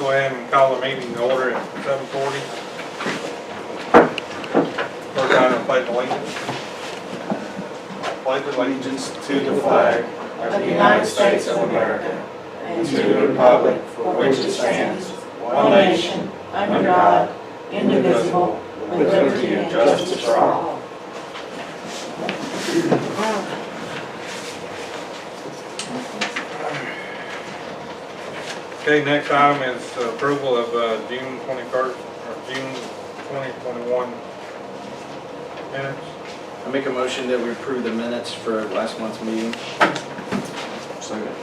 go ahead and call the meeting to order at 7:40. First item, pledge allegiance. Pledge allegiance to the flag of the United States of America and to the republic for which it stands, one nation, under God, indivisible, with liberty and justice for all. Okay, next item is approval of June 21st or June 2021 minutes. I make a motion that we approve the minutes for last month's meeting. Second.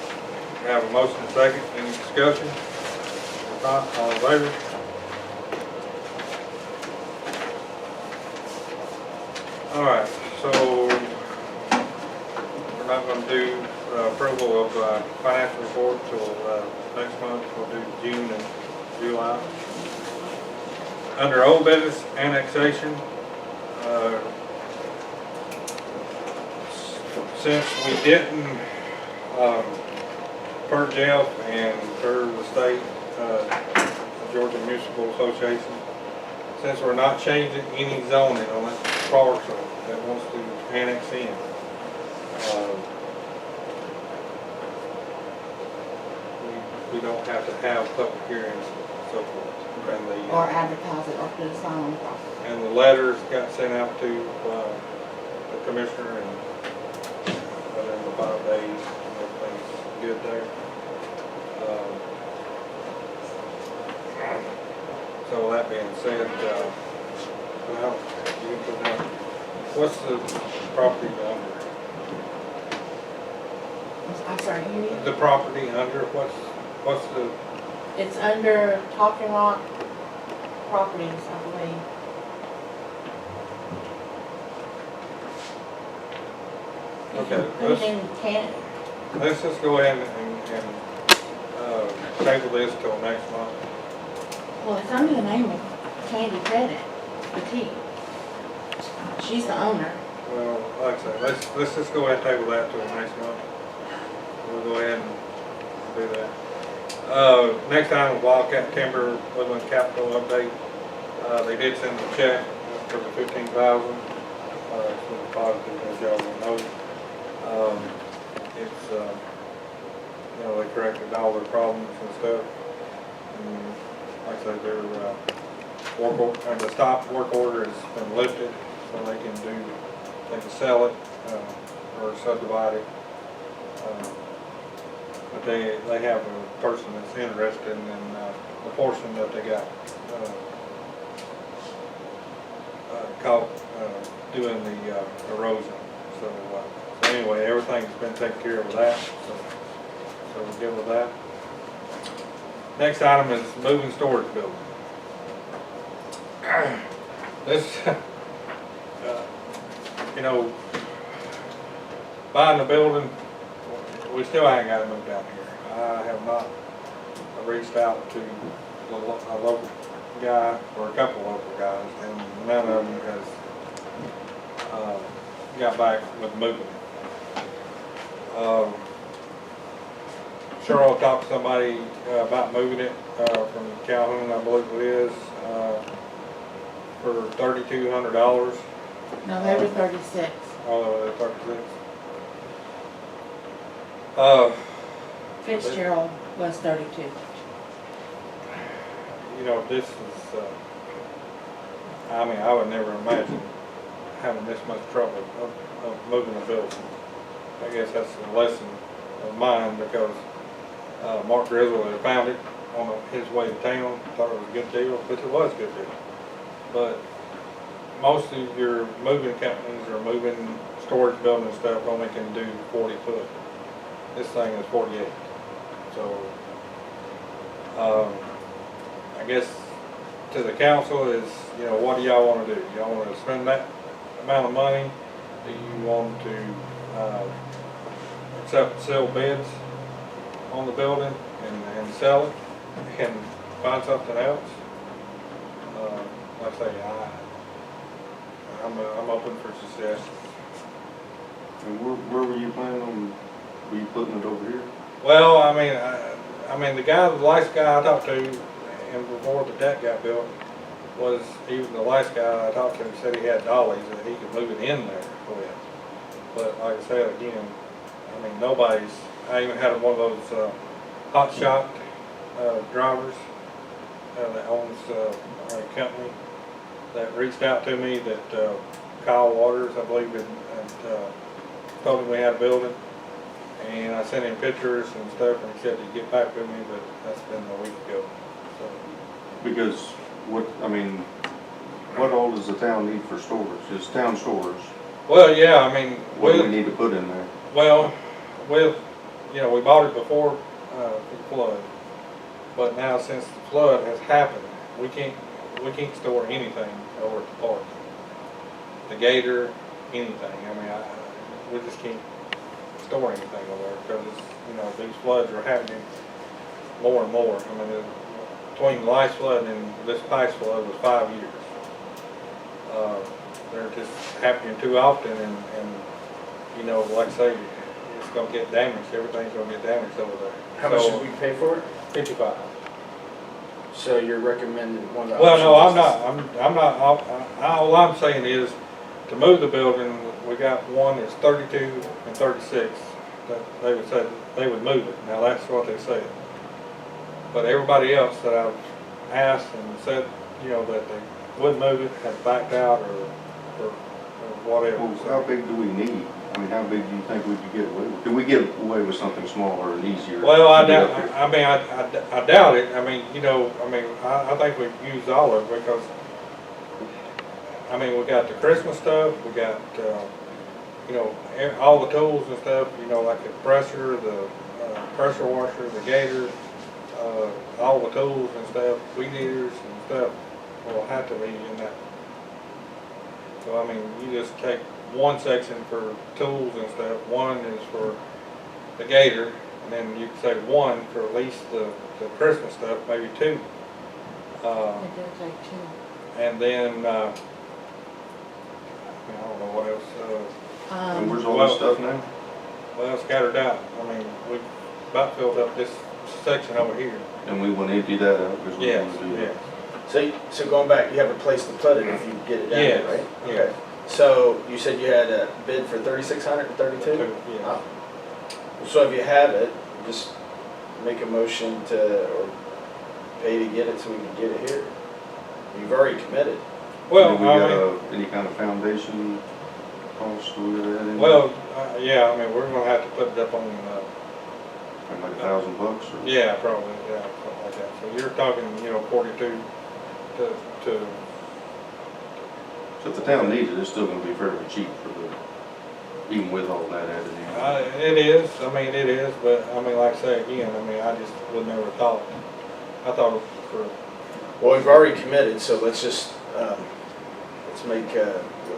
We have a motion and second. Any discussion? If not, all in favor? All right, so we're not going to do approval of financial report till next month. We'll do June and July. Under old business, annexation. Since we didn't per Jeff and per the state Georgia Municipal Association, since we're not changing any zoning on that parcel that wants to annex in, we don't have to have public hearings and so forth. And Or advertise it or put a sign on the property. and the letters got sent out to the commissioner, and within the 5 days, everything's good there. So that being said, well, you can put down, what's the property under? I'm sorry, you need? The property under, what's the, It's under Talking Rock Properties, I believe. Okay, Put it in can, let's just go ahead and table this till next month. well, it's under the name of Candy Credit Boutique. She's the owner. Well, like I say, let's just go ahead and table that till next month. We'll go ahead and do that. Next item, Wildcat Timber Woodland Capital update. They did send a check for the $15,000. It's been positive, as y'all will know. It's you know, they corrected all their problems and stuff. And like I said, their the stop work order has been lifted, so they can sell it or subdivide it. But they have a person that's interested in the portion that they got caught doing the erosion. So anyway, everything's been taken care of with that. So we're good with that. Next item is moving storage building. This, you know, buying the building, we still ain't got to move down here. I have not reached out to a local guy or a couple of local guys, and none of them has got back with moving it. Cheryl talked to somebody about moving it from Calhoun, I believe it is, for $3,200. No, they were 36. Oh, they're 36. Fitzgerald was 32. You know, this is, I mean, I would never imagine having this much trouble of moving a building. I guess that's a lesson of mine, because Mark Grizzle had found it on his way to town, thought it was a good deal, which it was a good deal. But most of your moving companies or moving storage building stuff only can do 40 foot. This thing is 48. So, I guess to the council is, you know, what do y'all want to do? Y'all want to spend that amount of money? Do you want to accept sell bids on the building and sell it and find something else? Like I say, I'm open for suggestions. And where were you planning on, were you putting it over here? Well, I mean, I mean, the last guy I talked to, and before the deck got built, was even the last guy I talked to said he had dollies that he could move it in there with. But like I said again, I mean, I even had one of those hot shot drivers that owns a company that reached out to me that Kyle Waters, I believe, and told him we had a building. And I sent him pictures and stuff, and he said he'd get back with me, but that's been a week ago. So. Because what all does the town need for storage? It's town storage. Well, yeah, I mean, What do we need to put in there? well, we bought it before the flood, but now since the flood has happened, we can't store anything over at the park. The gator, anything. I mean, we just can't store anything over there because these floods are happening more and more. I mean, between the last flood and this past flood was 5 years. They're just happening too often, and like I say, it's gonna get damaged. Everything's gonna get damaged over there. How much did we pay for it? 55. So you're recommending one of the Well, no, I'm options not. I'm not. All I'm saying is, to move the building, we got one that's 32 and 36. That they would say they would move it. Now that's what they said. But everybody else that I've asked and said, that they wouldn't move it, had backed out or whatever. Well, how big do we need? I mean, how big do you think we could get away with? Could we get away with something smaller and easier? Well, I to get doubt. up here? I doubt it. I mean, I think we've used all of it because, we got the Christmas stuff. We got, all the tools and stuff. Like the compressor, the pressure washer, the gator, all the tools and stuff, weed eaters and stuff will have to be in that. So you just take one section for tools and stuff, one is for the gator, and then you can say one for at least the Christmas stuff, maybe two. It does like two. And then, I don't know what else. And where's all this stuff now? Well, scattered out. We about filled up this section over here. And we want to empty that out because we Yes, want to do that. yes. So going back, you have a place to put it if you get it down Yes, there, right? yes. Okay. So you said you had a bid for 3,600 and 32? Yeah. Oh. So if you have it, just make a motion or pay to get it so we can get it here. You've already committed. Well, Do we got any kind of foundation cost we gotta add in? yeah, we're gonna have to put it up on, Like $1,000 or? yeah, probably, yeah, something like that. So you're talking, 42 to, So if the town needs it, it's still gonna be fairly cheap even with all that added in. it is, it is, but, like I say again, I just would never thought. I thought for, Well, we've already committed, so let's just,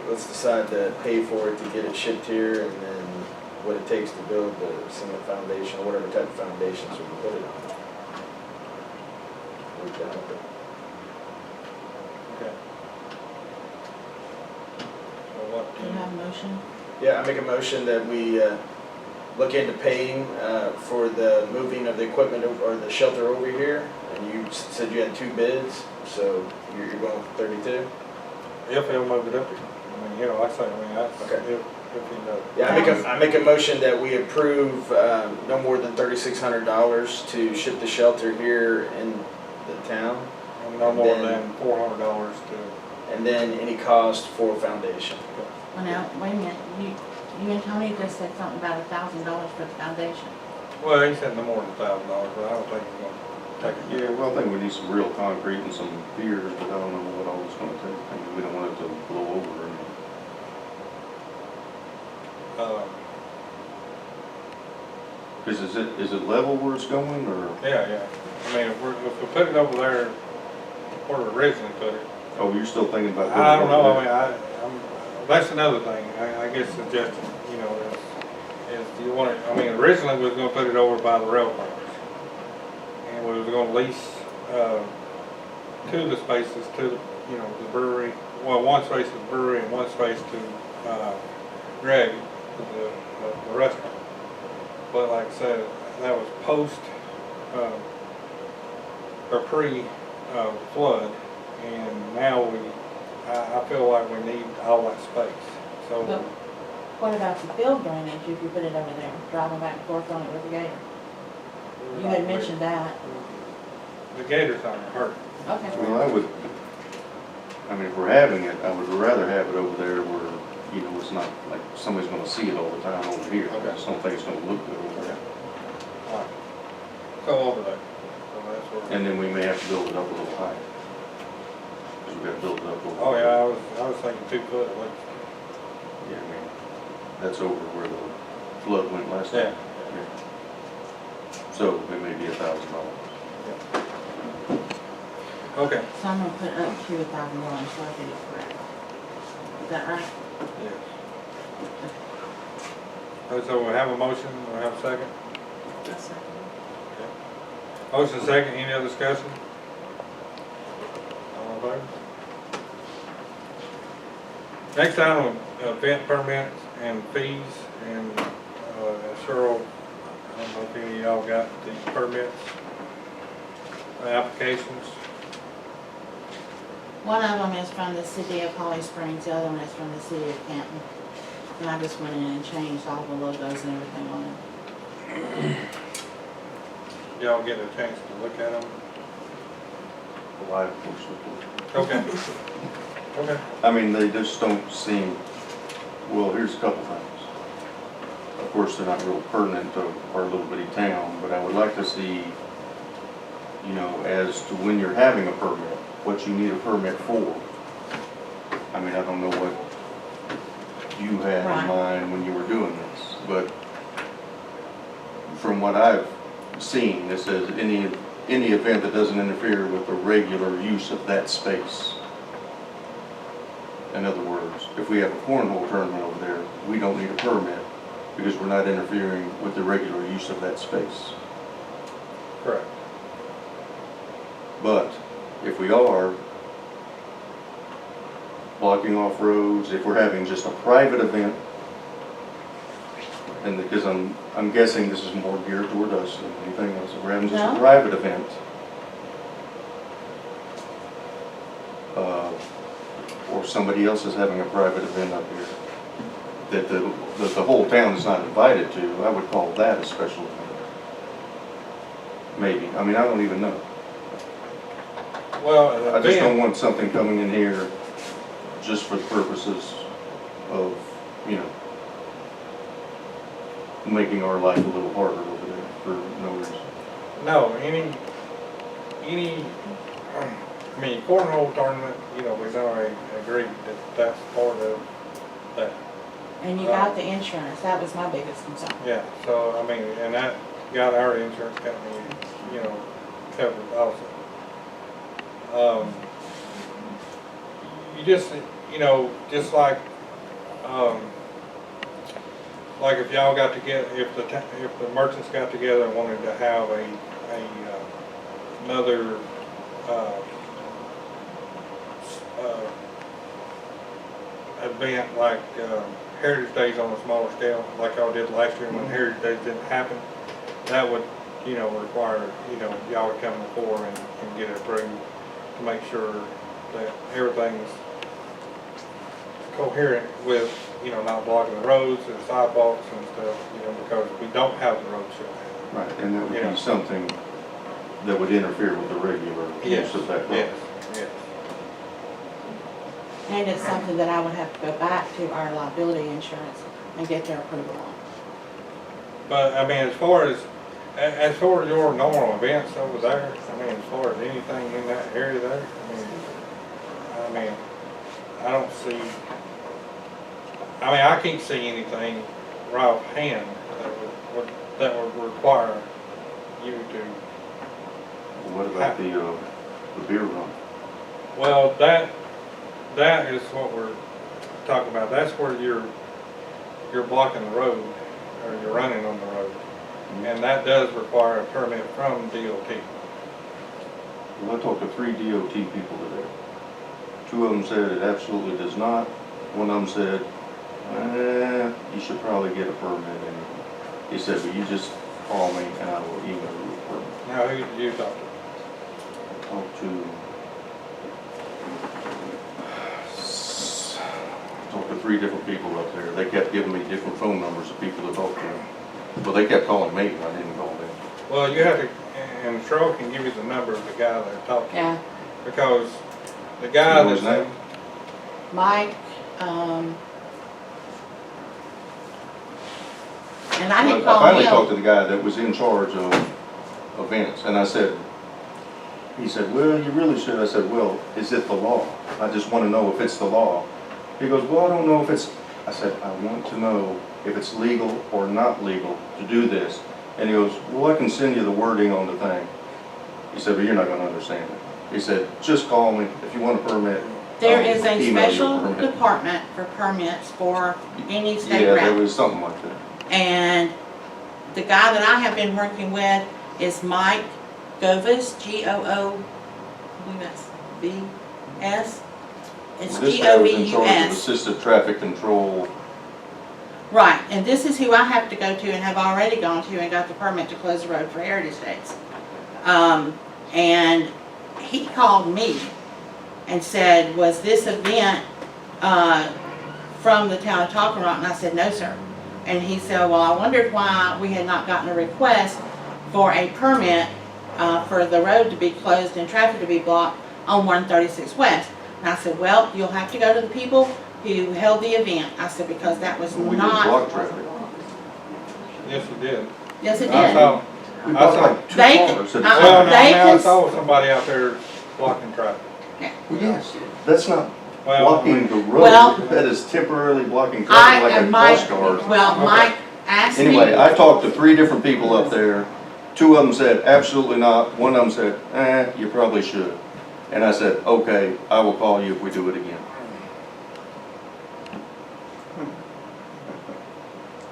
let's decide to pay for it to get it shipped here and then what it takes to build the single foundation or whatever type of foundations we can put it on. We're done with it. okay. So what, Do you have a motion? Yeah, I make a motion that we look into paying for the moving of the equipment or the shelter over here. And you said you had 2 bids, so you're going with 32? if they'll move it up here. Like I say, that's, Okay. if he does. Yeah, I make a motion that we approve no more than $3,600 to ship the shelter here in the town, And no more Then- than $400 to, and then any cost for foundation. Well, now, wait a minute, you and Tony just said something about $1,000 for the foundation. well, he said no more than $1,000, but I don't think he's gonna take it. Yeah, well, I think we need some real concrete and some piers, but I don't know what all it's gonna take. We don't want it to blow over or anything. Is it level where it's going, or? Yeah. If we put it over there where we originally put it, Oh, you're still thinking about? I don't know, putting it over that's another thing, I guess suggestion, is do you want it, originally we was gonna put it over by the rail cars. And we was gonna lease, 2 of the spaces to, the brewery, well, one space to the brewery and one space to, Greg, the restaurant. But like I said, that was post or pre-flood, and now I feel like we need all that space, so. But what about the field drainage if you put it over there, driving back and forth on it with the gator? You had mentioned that. The gators aren't hurt. Okay. Well, I mean, if we're having it, I would rather have it over there where, you know, it's not like somebody's gonna see it all the time over here. I just don't think it's gonna look good over there. Alright. So over there. So that's where. And then we may have to build it up a little higher. Because we gotta build it up a little. Oh, yeah, I was thinking 2 foot at least. Yeah, I mean, that's over where the flood went last time. Yeah. So it may be $1,000. Okay. So I'm gonna put up to $1,000 so I get it correct. Is that right? Yes. So we have a motion, we have a second? Yes, sir. Motion second, any other discussion? All in favor? Next item, event permits and fees, and Cheryl, I don't know if any of y'all got the permits, applications. One of them is from the city of Holly Springs, the other one is from the city of Canton. And I just went in and changed all the logos and everything on it. Y'all get a chance to look at them? The live course report. Okay. Okay. I mean, they just don't seem, well, here's a couple things. Of course, they're not real pertinent to our little bitty town, but I would like to see, you know, as to when you're having a permit, what you need a permit for. I mean, I don't know what you had Right. in mind when you were doing this, but from what I've seen, it says any event that doesn't interfere with the regular use of that space. In other words, if we have a cornhole tournament over there, we don't need a permit because we're not interfering with the regular use of that space. Correct. But if we are blocking off roads, if we're having just a private event, and because I'm guessing this is more geared toward us than anything else, if we're having just a No. private event, or somebody else is having a private event up here, that the whole town is not invited to, I would call that a special event. Maybe, I mean, I don't even know. Well, an I just don't event, want something coming in here just for the purposes of, you know, making our life a little harder over there for no reason. no, any, I mean, cornhole tournament, you know, we've already agreed that that's part of that. And you got the insurance, that was my biggest concern. Yeah, so, I mean, and that got our insurance company, you know, covered also. You just, you know, just like if y'all got together, if the merchants got together and wanted to have another event like Heritage Days on a smaller scale, like y'all did last year when Heritage Days didn't happen, that would, you know, require, you know, y'all to come before and get it approved to make sure that everything's coherent with, you know, not blocking the roads and sidewalks and stuff, you know, because we don't have the road shut down. Right, and that would Yeah. be something that would interfere with the regular use of that road. Yes, yes. And it's something that I would have to go back to our liability insurance and get their approval on. But, I mean, as far as your normal events over there, I mean, as far as anything in that area there, I mean, I don't see, I can't see anything right offhand that would require you to, What about the beer run? well, that is what we're talking about. That's where you're blocking the road, or you're running on the road. And that does require a permit from DOT. Well, I talked to 3 DOT people today. 2 of them said it absolutely does not. One of them said, you should probably get a permit anyway. He said, but you just call me and I will email you a permit. Now, who did you talk to? talked to 3 different people up there. They kept giving me different phone numbers of people to talk to. Well, they kept calling me, I didn't call them. Well, you have to, and Cheryl can give you the number of the guy they're talking to. Yeah, Because the guy You know his that's, name? Mike, and I didn't I call finally talked him. to the guy that was in charge of events, and I said, he said, well, you really should. I said, well, is it the law? I just want to know if it's the law. He goes, well, I don't know if it's, I said, I want to know if it's legal or not legal to do this. And he goes, well, I can send you the wording on the thing. He said, but you're not going to understand it. He said, just call me if you want a permit. There I'll is a email you special permit." department for permits for any state Yeah, there route. was something like that. And the guy that I have been working with is Mike Govus, G-O-O-V-S. It's This guy was in charge of G-O-V-U-S. assisted traffic control. Right, and this is who I have to go to and have already gone to and got the permit to close the road for Heritage Days. And he called me and said, was this event from the town of Talking Rock? And I said, no, sir. And he said, well, I wondered why we had not gotten a request for a permit for the road to be closed and traffic to be blocked on 136 West. And I said, well, you'll have to go to the people who held the event. I said, because that was We didn't not. block traffic. yes, you did. Yes, it I did. saw, We I blocked saw, like 2 They- cars. at the uh-uh. time. well, no, They I can- saw somebody out there blocking traffic. Well, yes, that's not Well, I blocking mean, the road. Well- That is temporarily blocking traffic like a Mike, cross guard. well, Okay. Mike asked me. Anyway, I talked to 3 different people up there. 2 of them said absolutely not. 1 of them said, you probably should. And I said, okay, I will call you if we do it again.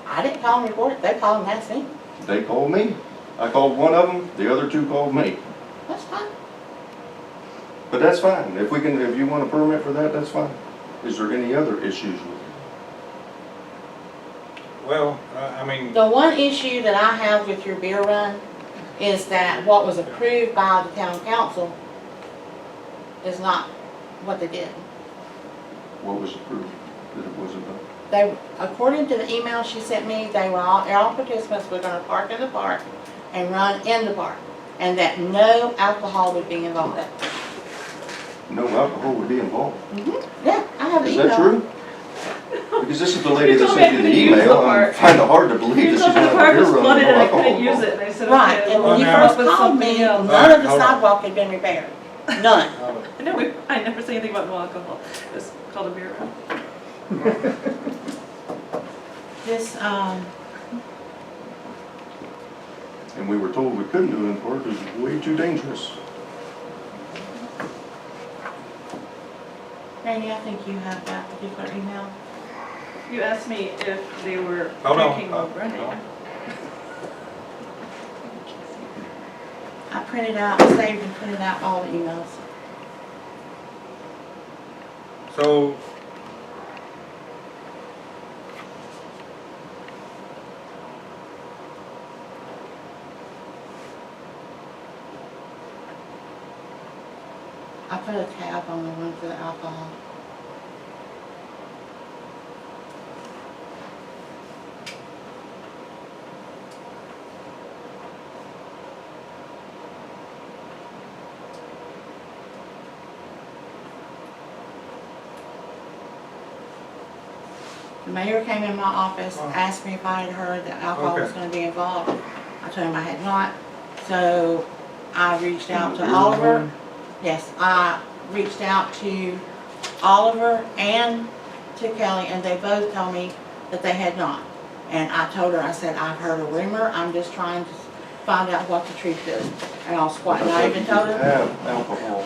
I didn't call and report it, they called and asked me. They called me. I called 1 of them, the other 2 called me. That's fine. But that's fine. If you want a permit for that, that's fine. Is there any other issues with it? well, I mean, The one issue that I have with your beer run is that what was approved by the town council is not what they did. What was approved that it wasn't done? They, according to the email she sent me, they were all participants were gonna park in the park and run in the park, and that no alcohol would be involved. No alcohol would be involved. Yeah, I have the Is email. that true? Because this is the lady You that told me sent I you the couldn't use the email. I'm park. finding it hard to believe You that she's told me gonna the have a park beer was run with flooded no and I alcohol couldn't use involved. it, and I said, Right, okay, and well, when you now- come first up with called something me, else. none of the Hold on. sidewalk had been repaired. None. I never said anything about no alcohol. It's called a beer run. This, And we were told we couldn't do it in the park because it was way too dangerous. Randy, I think you have that particular email. You asked me if they were Hold on. drinking while running. I printed out, saved and printed out all the emails. so, I put a tab on the one for the alcohol. The mayor came in my office, asked me if I had heard that alcohol was Okay. gonna be involved. I told him I had not, so I reached out to Beer Oliver. run? Yes, I reached out to Oliver and to Kelly, and they both told me that they had not. And I told her, I said, I've heard a rumor, I'm just trying to find out what the truth is. And I'll squat, and I even told her, Have alcohol.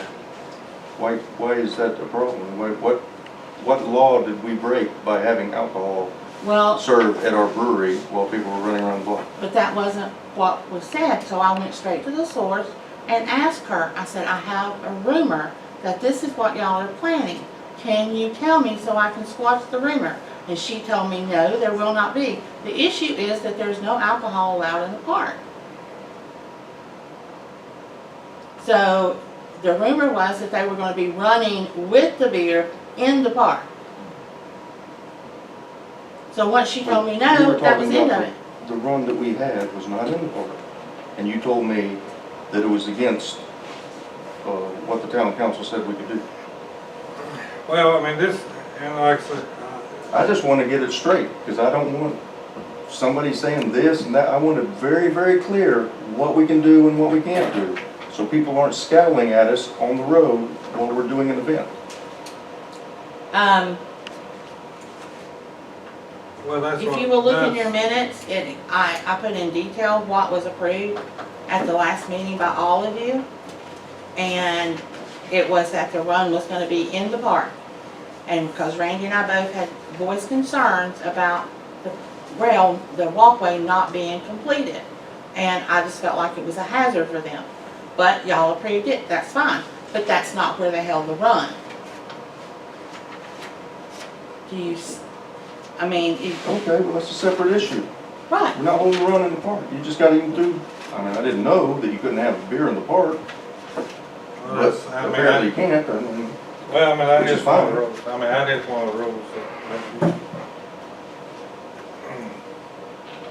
Why is that a problem? What law did we break by having alcohol well, served at our brewery while people were running around the block? but that wasn't what was said, so I went straight to the source and asked her, I said, I have a rumor that this is what y'all are planning. Can you tell me so I can squash the rumor? And she told me, no, there will not be. The issue is that there's no alcohol allowed in the park. So the rumor was that they were gonna be running with the beer in the park. So once she told me You no, were that was the talking end of about it. the run that we had was not in the park. And you told me that it was against, what the town council said we could do. Well, I mean, this, and like I said, I just want to get it straight, because I don't want somebody saying this and that. I want it very, very clear what we can do and what we can't do, so people aren't scowling at us on the road while we're doing an event. well, that's If what. you will look in that's- your minutes, I put in detail what was approved at the last meeting by all of you. And it was that the run was gonna be in the park. And because Randy and I both had voiced concerns about the walkway not being completed. And I just felt like it was a hazard for them. But y'all approved it, that's fine. But that's not where they held the run. I mean, Okay, well, that's a separate issue. right. We're not holding the run in the park. You just got to even do, I mean, I didn't know that you couldn't have beer in the park, Well, but that's, I mean, apparently you can't. I mean, well, I mean, I which is just one of the fine. rules. I mean, I just one of the rules that.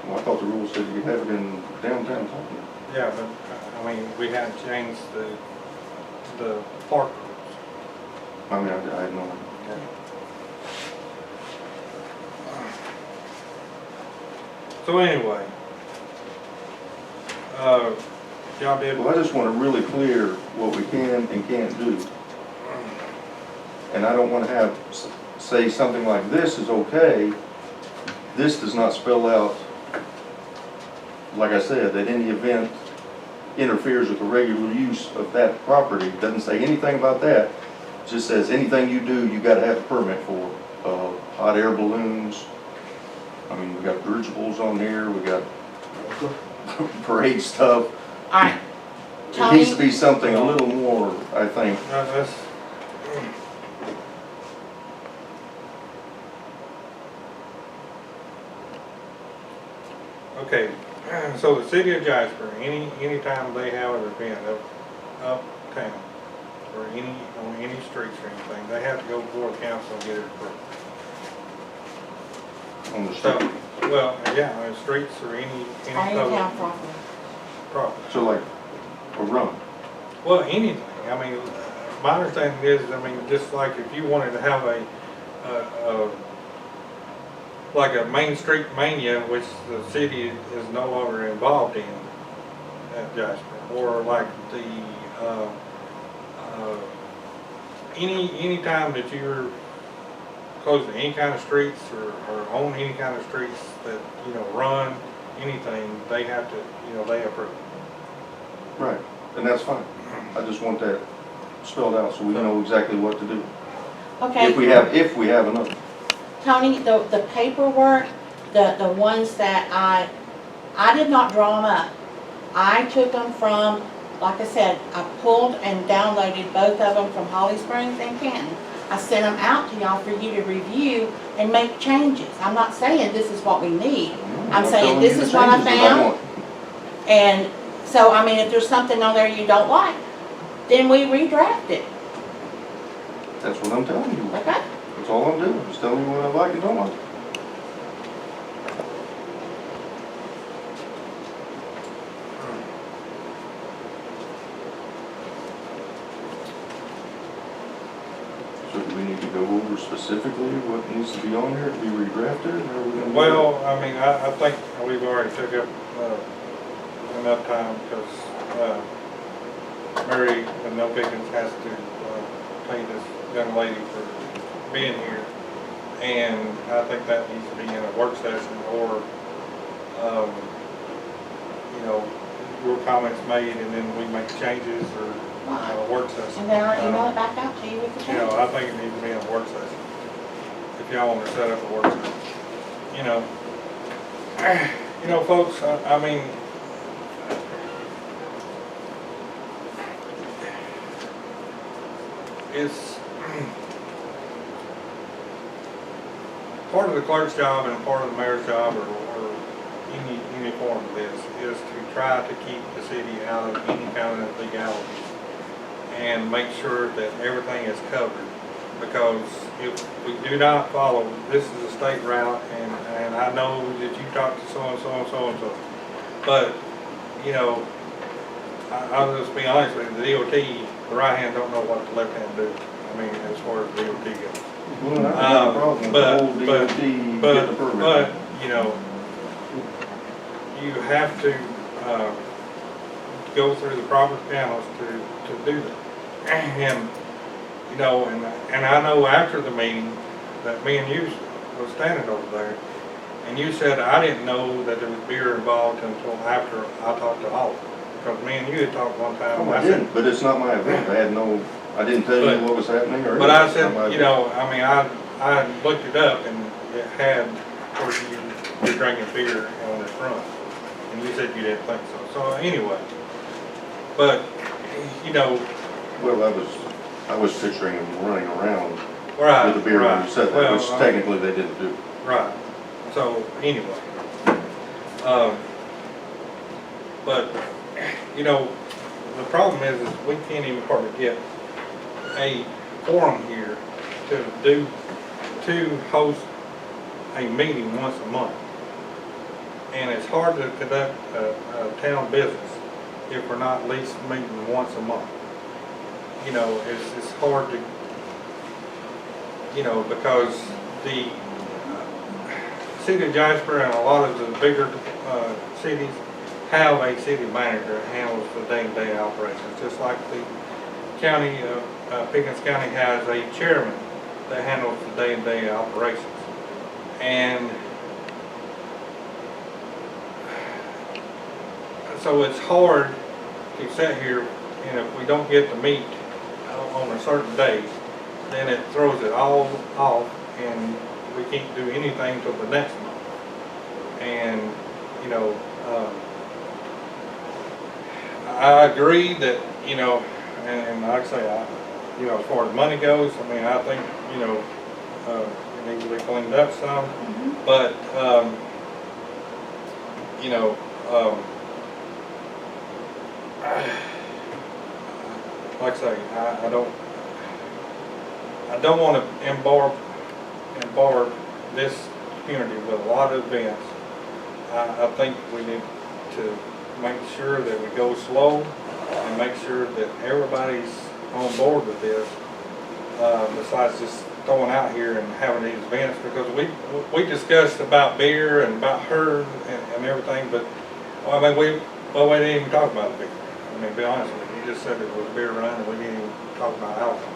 well, I thought the rules said you could have it in downtown. Yeah, but, I mean, we hadn't changed the park rules. I mean, I had no idea. So anyway, y'all did, Well, I just want to really clear what we can and can't do. And I don't want to have, say something like this is okay. This does not spell out, like I said, that any event interferes with the regular use of that property. It doesn't say anything about that. It just says anything you do, you got to have a permit for. Hot air balloons. I mean, we got dirigibles on here. We got parade stuff. Alright, It needs to Tony, be something a little more, I think. that's, okay, so the city of Jasper, anytime they have an event uptown, or on any streets or anything, they have to go before the council and get it approved. On the So, street. well, yeah, on the streets or any any public town property. property. So like a run. Well, anything, I mean, my understanding is, I mean, just like if you wanted to have like a Main Street Mania, which the city is no longer involved in at Jasper, or like the, any time that you're close to any kind of streets or own any kind of streets that, you know, run anything, they have to, you know, they approve. Right. And that's fine. I just want that spelled out so we know exactly what to do. Okay. If we have enough. Tony, the paperwork, the ones that I did not draw them up. I took them from, like I said, I pulled and downloaded both of them from Holly Springs and Canton. I sent them out to y'all for you to review and make changes. I'm not saying this is what we need. I'm saying telling this you the is what I changes that found. want. And so, I mean, if there's something on there you don't like, then we redraft it, That's what I'm telling you. okay? That's all I'm doing. Just telling you what I like and don't like. So do we need to go over specifically what needs to be on here to be redrafted, or are we gonna? Well, I mean, I think we've already took up enough time because Mary and No Pickens has to pay this young lady for being here. And I think that needs to be in a work session or, you know, your comments made and then we make changes or a work session. And then I'll email it back out to you with the You know, changes. I think it needs to be in a work session. If y'all want to set up a work session. You know, folks, I mean, it's part of the clerk's job and part of the mayor's job or any form of this is to try to keep the city out of any kind of legalities. and make sure that everything is covered. Because if we do not follow, this is a state route, and I know that you talked to so-and-so and so-and-so. But, you know, I'll just be honest with you, the DOT, the right hand don't know what the left hand do. I mean, as far as the DOT goes. Well, that's not a problem. The whole DOT get the permit. But, you know, you have to, go through the proper channels to do that. And, you know, and I know after the meeting that me and you was standing over there, and you said, I didn't know that there was beer involved until after I talked to Oliver. Because me and you had talked one time. Oh, I didn't, but it's not my event. I didn't tell you what was happening or anything. But I It's not my said, you event. know, I mean, I looked it up and it had where you're drinking beer on the front. And you said you didn't think so. So anyway, but, you know. Well, I was picturing them running around Right, with the beer when right. you said that, Well, which technically they didn't do. Right, so anyway. But, you know, the problem is we can't even hardly get a forum here to host a meeting once a month. And it's hard to conduct a town business if we're not at least meeting once a month. You know, it's hard to, you know, because the city of Jasper and a lot of the bigger cities have a city manager that handles the day-to-day operations, just like the county, Pickens County has a chairman that handles the day-to-day operations. And so it's hard to sit here, and if we don't get to meet on a certain day, then it throws it all off, and we can't do anything till the next month. And, you know, I agree that, you know, and like I say, you know, as far as money goes, I mean, I think, you know, it needs to be cleaned up some, but, you know, like I say, I don't want to embark this community with a lot of events. I think we need to make sure that we go slow and make sure that everybody's on board with this, besides just throwing out here and having these events, because we discussed about beer and about her and everything, but I mean, we didn't even talk about the beer. I mean, to be honest with you, you just said it was a beer run and we didn't even talk about alcohol.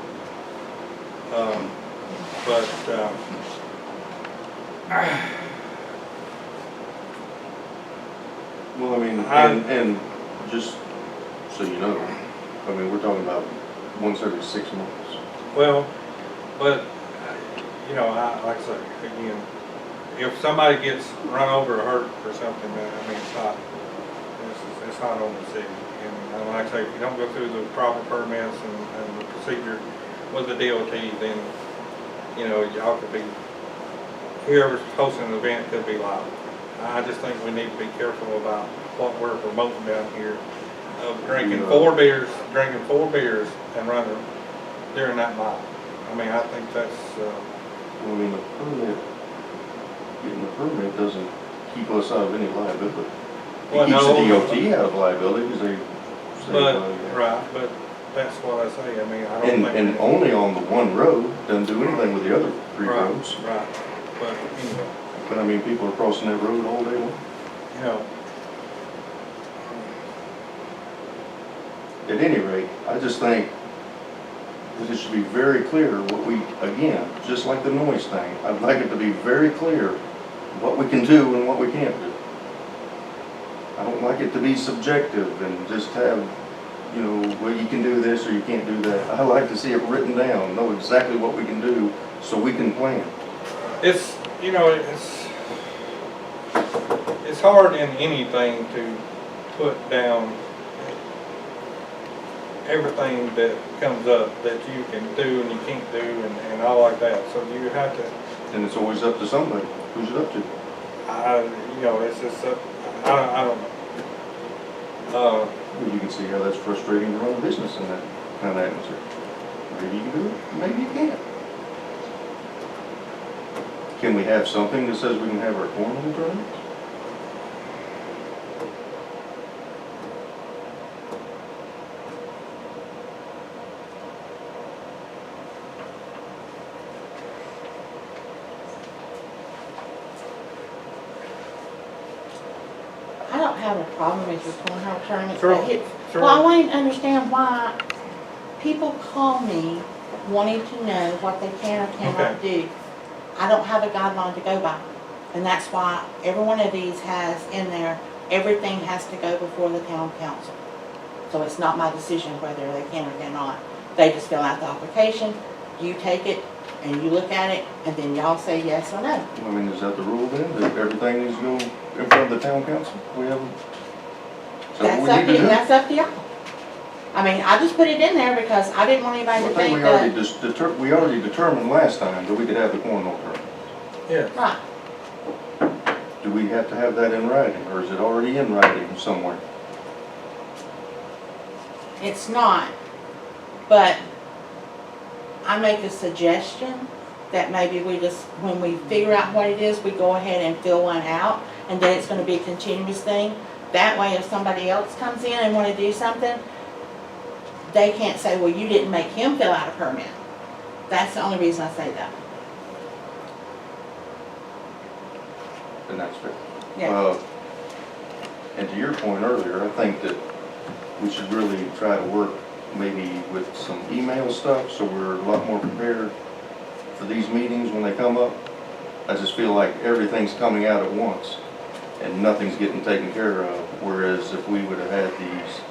Well, I mean, and just so you know, I mean, we're talking about once every 6 months. Well, but, you know, like I say, again, if somebody gets run over or hurt or something, I mean, it's not on the city. And like I say, if you don't go through the proper permits and the procedure with the DOT, then, you know, y'all could be, whoever's hosting an event could be liable. I just think we need to be careful about what we're promoting down here, of drinking four beers and running during that night. I mean, I think that's, Well, I mean, getting the permit doesn't keep us out of any liability. Well, It keeps no. the DOT out of liability because they say, right, but that's what I say. I mean, I don't think. and only on the one road, doesn't do anything with the other three roads. Right, but anyway, But I mean, people are crossing that road all day long. you know, At any rate, I just think that it should be very clear what we, again, just like the noise thing, I'd like it to be very clear what we can do and what we can't do. I don't like it to be subjective and just have, you know, well, you can do this or you can't do that. I like to see it written down, know exactly what we can do so we can plan. it's, you know, it's hard in anything to put down everything that comes up that you can do and you can't do and all like that. So you have to, And it's always up to somebody. Who's it up to? you know, it's just, I don't know. Well, you can see how that's frustrating to run a business in that kind of atmosphere. Maybe you can do it, maybe you can't. Can we have something that says we can have our cornhole tournaments? I don't have a problem with your cornhole tournament, Sure, but sure. well, I want to understand why people call me wanting to know what they can or cannot do. I don't have a guideline to go by, and that's why every one of these has in there, everything has to go before the town council. So it's not my decision whether they can or cannot. They just fill out the application, you take it, and you look at it, and then y'all say yes or no. I mean, is that the rule then, that everything needs to go in front of the town council? We have, is that what we need to do? That's up to y'all. I mean, I just put it in there because I didn't want anybody I to think think we already determined last time that we could have the cornhole tournament. Yeah. right. Do we have to have that in writing, or is it already in writing somewhere? It's not, but I make a suggestion that maybe we just, when we figure out what it is, we go ahead and fill one out, and then it's gonna be a continuous thing. That way, if somebody else comes in and wanna do something, they can't say, well, you didn't make him fill out a permit. That's the only reason I say that. And that's fair. Yeah. And to your point earlier, I think that we should really try to work maybe with some email stuff, so we're a lot more prepared for these meetings when they come up. I just feel like everything's coming out at once, and nothing's getting taken care of, whereas if we would have had these,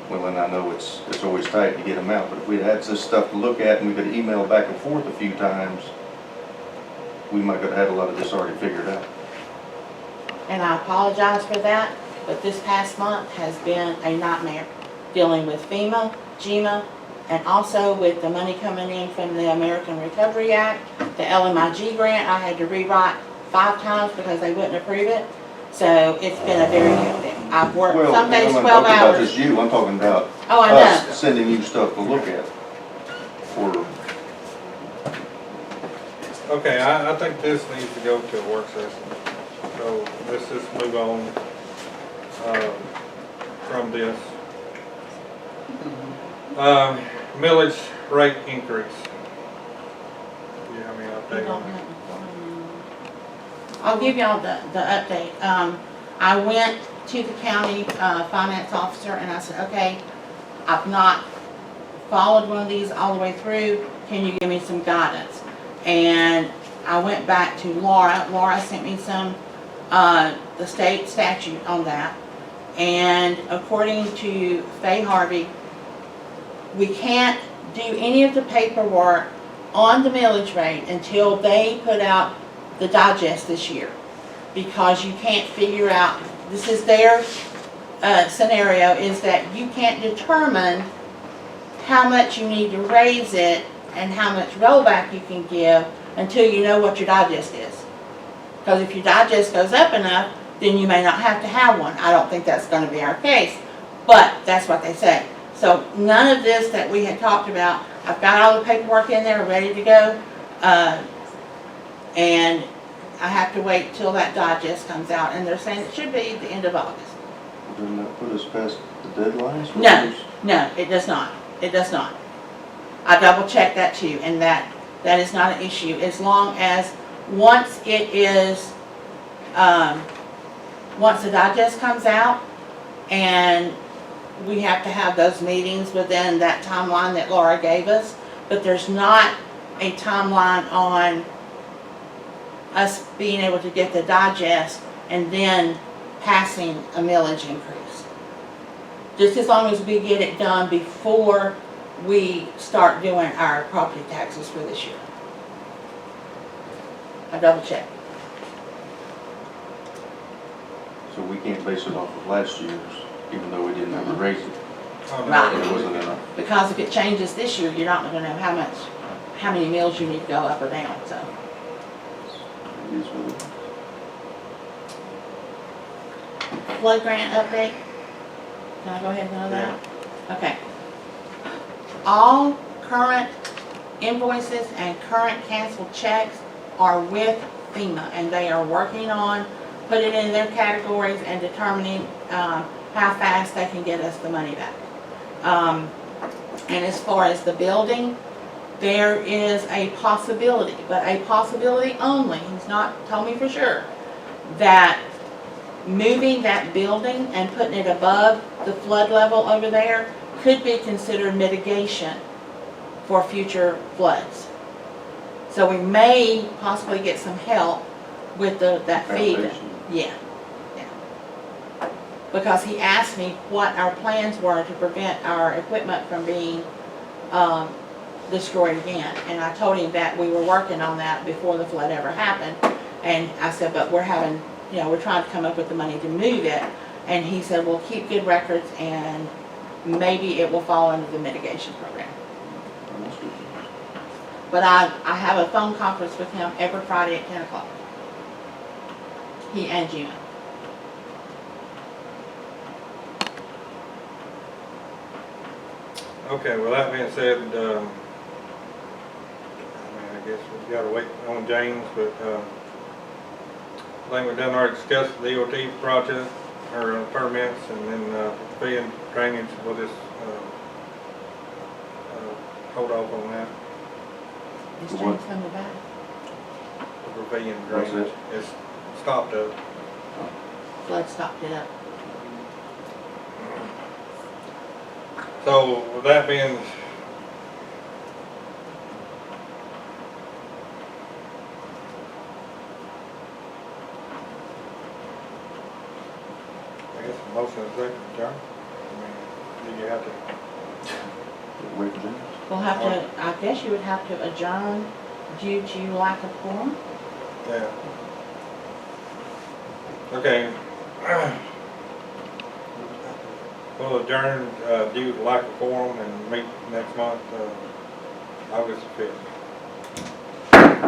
well, and I know it's always tight to get them out, but if we'd had this stuff to look at and we could email back and forth a few times, we might have had a lot of this already figured out. And I apologize for that, but this past month has been a nightmare, dealing with FEMA, GMA, and also with the money coming in from the American Recovery Act, the LMIG grant, I had to rewrite 5 times because they wouldn't approve it. So it's been a very hectic. I've worked Well, some days I'm 12 not talking about hours. just you, I'm talking about Oh, I know. us sending you stuff to look at. Or, Okay, I think this needs to go to a work session. So let's just move on, from this. Millage rate increase. Do you have any update on that? I'll give y'all the update. I went to the county finance officer and I said, okay, I've not followed one of these all the way through. Can you give me some guidance? And I went back to Laura. Laura sent me some, the state statute on that. And according to Faye Harvey, we can't do any of the paperwork on the millage rate until they put out the digest this year. Because you can't figure out, this is their scenario, is that you can't determine how much you need to raise it and how much rollback you can give until you know what your digest is. Because if your digest goes up enough, then you may not have to have one. I don't think that's going to be our case, but that's what they say. So none of this that we had talked about, I've got all the paperwork in there ready to go, and I have to wait till that digest comes out, and they're saying it should be the end of August. doesn't that put us past the deadlines? No, no, it does not. It does not. I double checked that too, and that is not an issue, as long as once it is, once the digest comes out, and we have to have those meetings within that timeline that Laura gave us, but there's not a timeline on us being able to get the digest and then passing a millage increase. Just as long as we get it done before we start doing our property taxes for this year. I double checked. So we can't base it off of last year's, even though we didn't ever raise it. Oh, no. Right. And it wasn't enough. Because if it changes this year, you're not gonna know how many mills you need to go up or down, so. It is what it is. Flood grant update? Can I go ahead and know that? Okay. All current invoices and current canceled checks are with FEMA, and they are working on putting it in their categories and determining how fast they can get us the money back. And as far as the building, there is a possibility, but a possibility only, he's not told me for sure, that moving that building and putting it above the flood level over there could be considered mitigation for future floods. So we may possibly get some help with that fee. Foundation. Yeah, yeah. Because he asked me what our plans were to prevent our equipment from being destroyed again. And I told him that we were working on that before the flood ever happened. And I said, but we're having, we're trying to come up with the money to move it. And he said, we'll keep good records and maybe it will fall under the mitigation program. That's good. But I have a phone conference with him every Friday at 10 o'clock. He and Gina. Okay, well, that being said, I guess we've got to wait on James, but I think we've done already discussed the DOT project, or permits, and then pavilion drainage, we'll just hold off on that. Is The James what? coming back? The pavilion What's drainage is stopped up. Flood stopped it up. So with that being, I guess the motion is second, John. I mean, do you have to? Wait for James. We'll have to, I guess you would have to adjourn due to lack of quorum. Yeah. Okay. We'll adjourn due to lack of quorum and meet next month, August 5th.